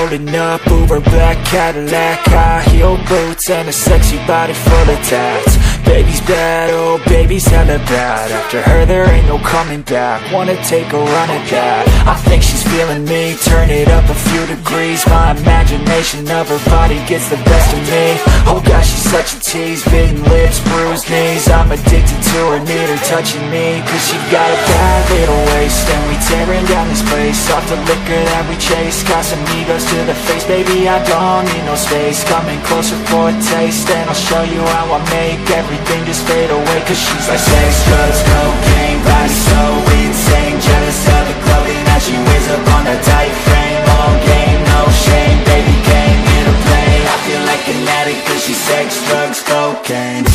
rolling up, Uber black Cadillac, high heel boots and a sexy body full of tats. Baby's bad, oh baby's hella bad. After her there ain't no coming back. Wanna take a run at that. I think she's feeling me, turn it up a few degrees. My imagination of her body gets the best of me. Oh gosh, she's such a tease, bitten lips, bruised knees. I'm addicted to her, need her touching me. Cause she got a bad little waist, and we tearing down this place. Off the liquor that we chase, got some egos to the face. Baby, I don't need no space, coming closer for a taste. And I'll show you how I make everything just fade away. Cause she's like sex, drugs, cocaine, body so insane. Jealous of the clothing that she wears up on a tight frame. All game, no shame, baby came here to play. I feel like an addict cause she's sex, drugs, cocaine.